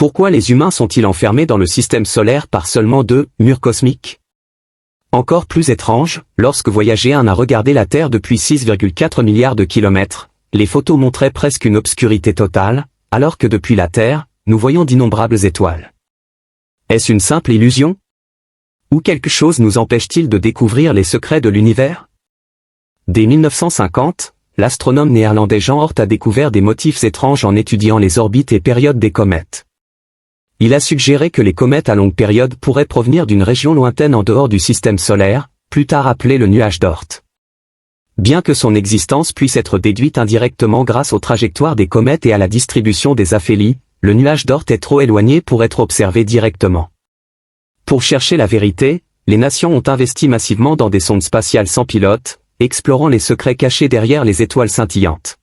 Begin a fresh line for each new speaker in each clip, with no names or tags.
Pourquoi les humains sont-ils enfermés dans le système solaire par seulement 2 murs cosmiques? Encore plus étrange, lorsque Voyager 1 a regardé la Terre depuis 6,4 milliards de kilomètres, les photos montraient presque une obscurité totale, alors que depuis la Terre, nous voyons d'innombrables étoiles. Est-ce une simple illusion? Ou quelque chose nous empêche-t-il de découvrir les secrets de l'univers? Dès 1950, l'astronome néerlandais Jan Oort a découvert des motifs étranges en étudiant les orbites et périodes des comètes. Il a suggéré que les comètes à longue période pourraient provenir d'une région lointaine en dehors du système solaire, plus tard appelée le nuage d'Oort. Bien que son existence puisse être déduite indirectement grâce aux trajectoires des comètes et à la distribution des aphélies, le nuage d'Oort est trop éloigné pour être observé directement. Pour chercher la vérité, les nations ont investi massivement dans des sondes spatiales sans pilote, explorant les secrets cachés derrière les étoiles scintillantes.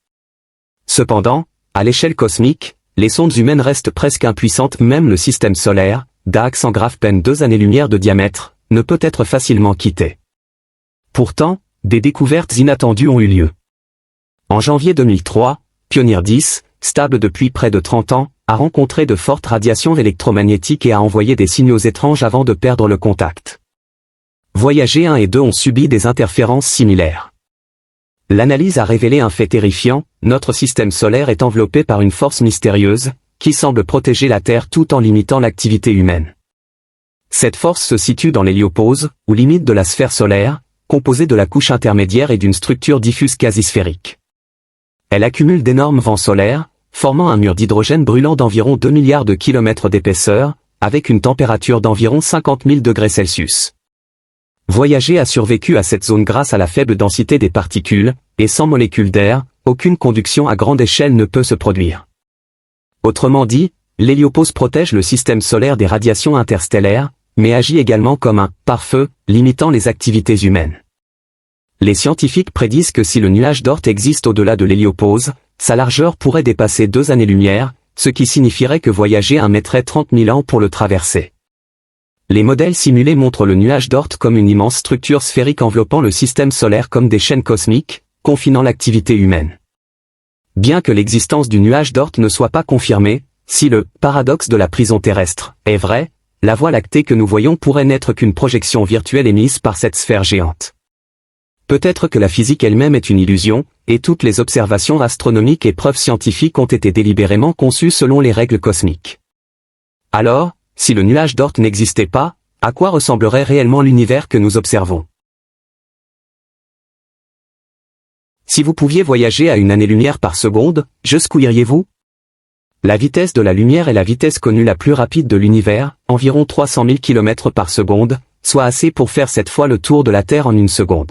Cependant, à l'échelle cosmique, les sondes humaines restent presque impuissantes. Même le système solaire, d'axe en graphène 2 années-lumière de diamètre, ne peut être facilement quitté. Pourtant, des découvertes inattendues ont eu lieu. En janvier 2003, Pioneer 10, stable depuis près de 30 ans, a rencontré de fortes radiations électromagnétiques et a envoyé des signaux étranges avant de perdre le contact. Voyager 1 et 2 ont subi des interférences similaires. L'analyse a révélé un fait terrifiant: notre système solaire est enveloppé par une force mystérieuse, qui semble protéger la Terre tout en limitant l'activité humaine. Cette force se situe dans l'héliopause, ou limite de la sphère solaire, composée de la couche intermédiaire et d'une structure diffuse quasi-sphérique. Elle accumule d'énormes vents solaires, formant un mur d'hydrogène brûlant d'environ 2 milliards de kilomètres d'épaisseur, avec une température d'environ 50 000 degrés Celsius. Voyager a survécu à cette zone grâce à la faible densité des particules, et sans molécules d'air, aucune conduction à grande échelle ne peut se produire. Autrement dit, l'héliopause protège le système solaire des radiations interstellaires, mais agit également comme un pare-feu, limitant les activités humaines. Les scientifiques prédisent que si le nuage d'Oort existe au-delà de l'héliopause, sa largeur pourrait dépasser 2 années-lumière, ce qui signifierait que Voyager 1 mettrait 30 000 ans pour le traverser. Les modèles simulés montrent le nuage d'Oort comme une immense structure sphérique enveloppant le système solaire comme des chaînes cosmiques, confinant l'activité humaine. Bien que l'existence du nuage d'Oort ne soit pas confirmée, si le paradoxe de la prison terrestre est vrai, la Voie lactée que nous voyons pourrait n'être qu'une projection virtuelle émise par cette sphère géante. Peut-être que la physique elle-même est une illusion, et toutes les observations astronomiques et preuves scientifiques ont été délibérément conçues selon les règles cosmiques. Alors, si le nuage d'Oort n'existait pas, à quoi ressemblerait réellement l'univers que nous observons? Si vous pouviez voyager à 1 année-lumière par seconde, jusqu'où iriez-vous? La vitesse de la lumière est la vitesse connue la plus rapide de l'univers, environ 300 000 km par seconde, soit assez pour faire 7 fois le tour de la Terre en 1 seconde.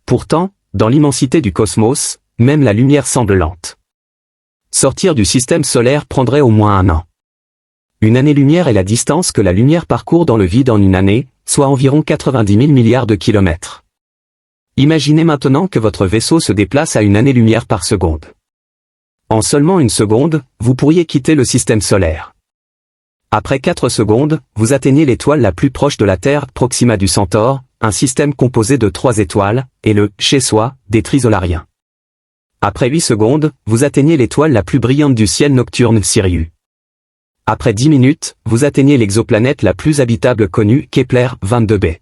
Pourtant, dans l'immensité du cosmos, même la lumière semble lente. Sortir du système solaire prendrait au moins 1 an. 1 année-lumière est la distance que la lumière parcourt dans le vide en 1 année, soit environ 90 000 milliards de kilomètres. Imaginez maintenant que votre vaisseau se déplace à 1 année-lumière par seconde. En seulement 1 seconde, vous pourriez quitter le système solaire. Après 4 secondes, vous atteignez l'étoile la plus proche de la Terre, Proxima du Centaure, un système composé de 3 étoiles, et le « chez-soi » des Trisolariens. Après 8 secondes, vous atteignez l'étoile la plus brillante du ciel nocturne, Sirius. Après 10 minutes, vous atteignez l'exoplanète la plus habitable connue, Kepler 22b.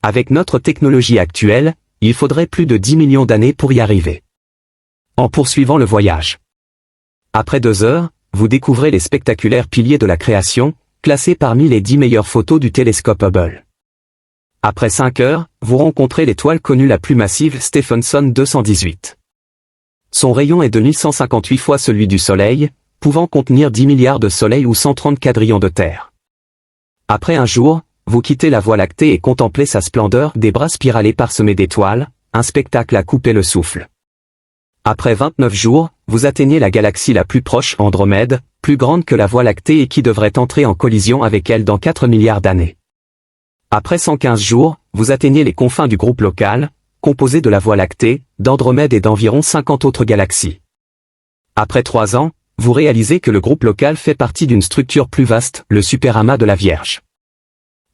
Avec notre technologie actuelle, il faudrait plus de 10 millions d'années pour y arriver. En poursuivant le voyage. Après 2 heures, vous découvrez les spectaculaires piliers de la création, classés parmi les 10 meilleures photos du télescope Hubble. Après 5 heures, vous rencontrez l'étoile connue la plus massive, Stephenson 218. Son rayon est de 1158 fois celui du Soleil, pouvant contenir 10 milliards de soleils ou 130 quadrillions de Terre. Après un jour, vous quittez la Voie lactée et contemplez sa splendeur, des bras spiralés parsemés d'étoiles, un spectacle à couper le souffle. Après 29 jours, vous atteignez la galaxie la plus proche, Andromède, plus grande que la Voie lactée et qui devrait entrer en collision avec elle dans 4 milliards d'années. Après 115 jours, vous atteignez les confins du groupe local, composé de la Voie lactée, d'Andromède et d'environ 50 autres galaxies. Après 3 ans, vous réalisez que le groupe local fait partie d'une structure plus vaste, le superamas de la Vierge.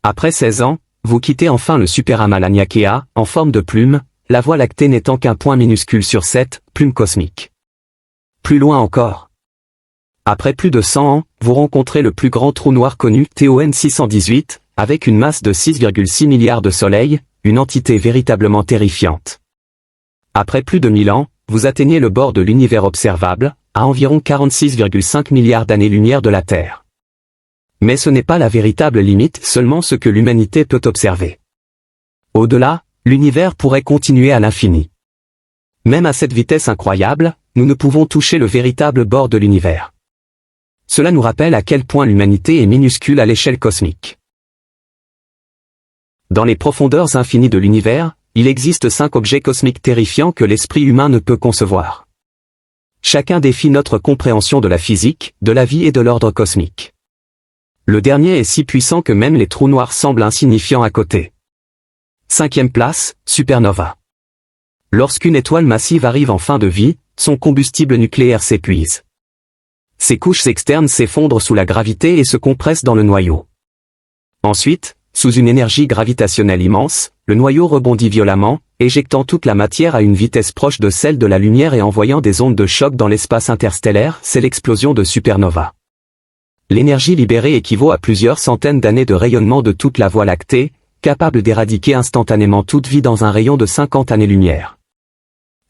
Après 16 ans, vous quittez enfin le superamas Laniakea, en forme de plume, la Voie lactée n'étant qu'un point minuscule sur 7 plumes cosmiques. Plus loin encore. Après plus de 100 ans, vous rencontrez le plus grand trou noir connu, TON 618, avec une masse de 6,6 milliards de soleils, une entité véritablement terrifiante. Après plus de 1000 ans, vous atteignez le bord de l'univers observable, à environ 46,5 milliards d'années-lumière de la Terre. Mais ce n'est pas la véritable limite, seulement ce que l'humanité peut observer. Au-delà, l'univers pourrait continuer à l'infini. Même à cette vitesse incroyable, nous ne pouvons toucher le véritable bord de l'univers. Cela nous rappelle à quel point l'humanité est minuscule à l'échelle cosmique. Dans les profondeurs infinies de l'univers, il existe 5 objets cosmiques terrifiants que l'esprit humain ne peut concevoir. Chacun défie notre compréhension de la physique, de la vie et de l'ordre cosmique. Le dernier est si puissant que même les trous noirs semblent insignifiants à côté. 5e place, supernova. Lorsqu'une étoile massive arrive en fin de vie, son combustible nucléaire s'épuise. Ses couches externes s'effondrent sous la gravité et se compressent dans le noyau. Ensuite, sous une énergie gravitationnelle immense, le noyau rebondit violemment, éjectant toute la matière à une vitesse proche de celle de la lumière et envoyant des ondes de choc dans l'espace interstellaire, c'est l'explosion de supernova. L'énergie libérée équivaut à plusieurs centaines d'années de rayonnement de toute la Voie lactée, capable d'éradiquer instantanément toute vie dans un rayon de 50 années-lumière.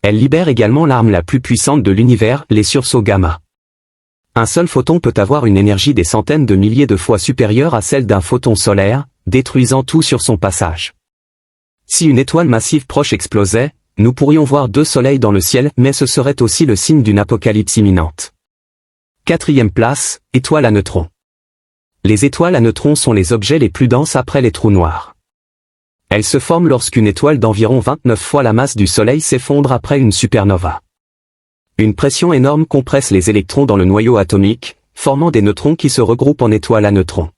Elle libère également l'arme la plus puissante de l'univers, les sursauts gamma. Un seul photon peut avoir une énergie des centaines de milliers de fois supérieure à celle d'un photon solaire, détruisant tout sur son passage. Si une étoile massive proche explosait, nous pourrions voir 2 soleils dans le ciel, mais ce serait aussi le signe d'une apocalypse imminente. 4e place, étoiles à neutrons. Les étoiles à neutrons sont les objets les plus denses après les trous noirs. Elles se forment lorsqu'une étoile d'environ 29 fois la masse du Soleil s'effondre après une supernova. Une pression énorme compresse les électrons dans le noyau atomique, formant des neutrons qui se regroupent en étoiles à neutrons.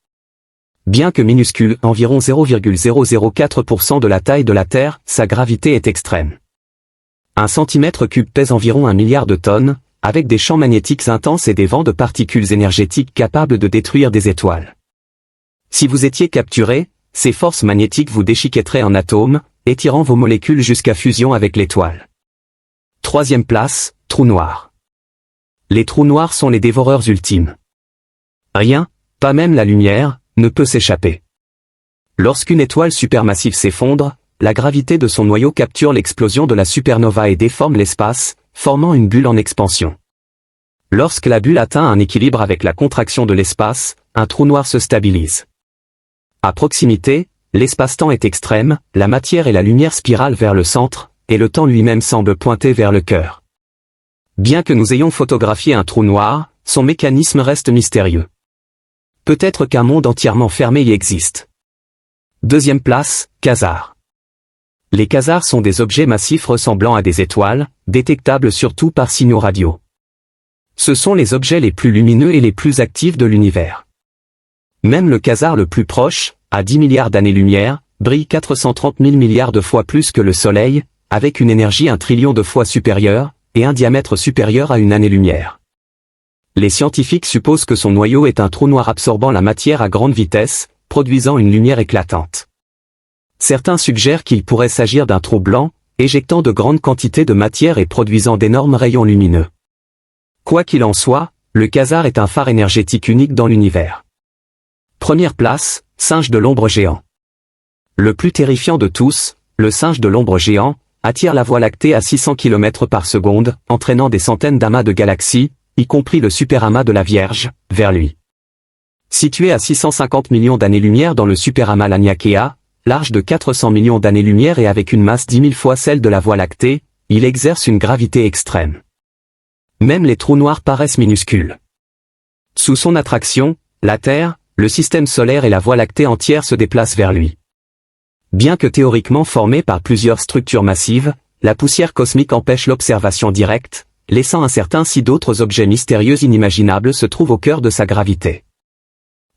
Bien que minuscule, environ 0,004% de la taille de la Terre, sa gravité est extrême. 1 cm3 pèse environ 1 milliard de tonnes, avec des champs magnétiques intenses et des vents de particules énergétiques capables de détruire des étoiles. Si vous étiez capturé, ces forces magnétiques vous déchiquetteraient en atomes, étirant vos molécules jusqu'à fusion avec l'étoile. 3e place, trous noirs. Les trous noirs sont les dévoreurs ultimes. Rien, pas même la lumière, ne peut s'échapper. Lorsqu'une étoile supermassive s'effondre, la gravité de son noyau capture l'explosion de la supernova et déforme l'espace, formant une bulle en expansion. Lorsque la bulle atteint un équilibre avec la contraction de l'espace, un trou noir se stabilise. À proximité, l'espace-temps est extrême, la matière et la lumière spiralent vers le centre, et le temps lui-même semble pointer vers le cœur. Bien que nous ayons photographié un trou noir, son mécanisme reste mystérieux. Peut-être qu'un monde entièrement fermé y existe. 2e place, quasars. Les quasars sont des objets massifs ressemblant à des étoiles, détectables surtout par signaux radio. Ce sont les objets les plus lumineux et les plus actifs de l'univers. Même le quasar le plus proche, à 10 milliards d'années-lumière, brille 430 000 milliards de fois plus que le Soleil, avec une énergie 1 trillion de fois supérieure, et un diamètre supérieur à une année-lumière. Les scientifiques supposent que son noyau est un trou noir absorbant la matière à grande vitesse, produisant une lumière éclatante. Certains suggèrent qu'il pourrait s'agir d'un trou blanc, éjectant de grandes quantités de matière et produisant d'énormes rayons lumineux. Quoi qu'il en soit, le quasar est un phare énergétique unique dans l'univers. 1e place, singe de l'ombre géant. Le plus terrifiant de tous, le singe de l'ombre géant, attire la Voie lactée à 600 km par seconde, entraînant des centaines d'amas de galaxies, y compris le superamas de la Vierge, vers lui. Situé à 650 millions d'années-lumière dans le superamas Laniakea, large de 400 millions d'années-lumière et avec une masse 10 000 fois celle de la Voie lactée, il exerce une gravité extrême. Même les trous noirs paraissent minuscules. Sous son attraction, la Terre, le système solaire et la Voie lactée entière se déplacent vers lui. Bien que théoriquement formé par plusieurs structures massives, la poussière cosmique empêche l'observation directe, laissant incertain si d'autres objets mystérieux inimaginables se trouvent au cœur de sa gravité.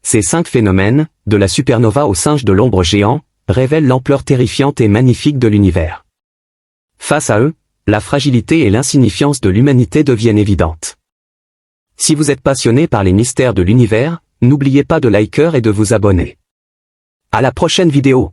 Ces 5 phénomènes, de la supernova au singe de l'ombre géant, révèlent l'ampleur terrifiante et magnifique de l'univers. Face à eux, la fragilité et l'insignifiance de l'humanité deviennent évidentes. Si vous êtes passionné par les mystères de l'univers, n'oubliez pas de liker et de vous abonner. À la prochaine vidéo.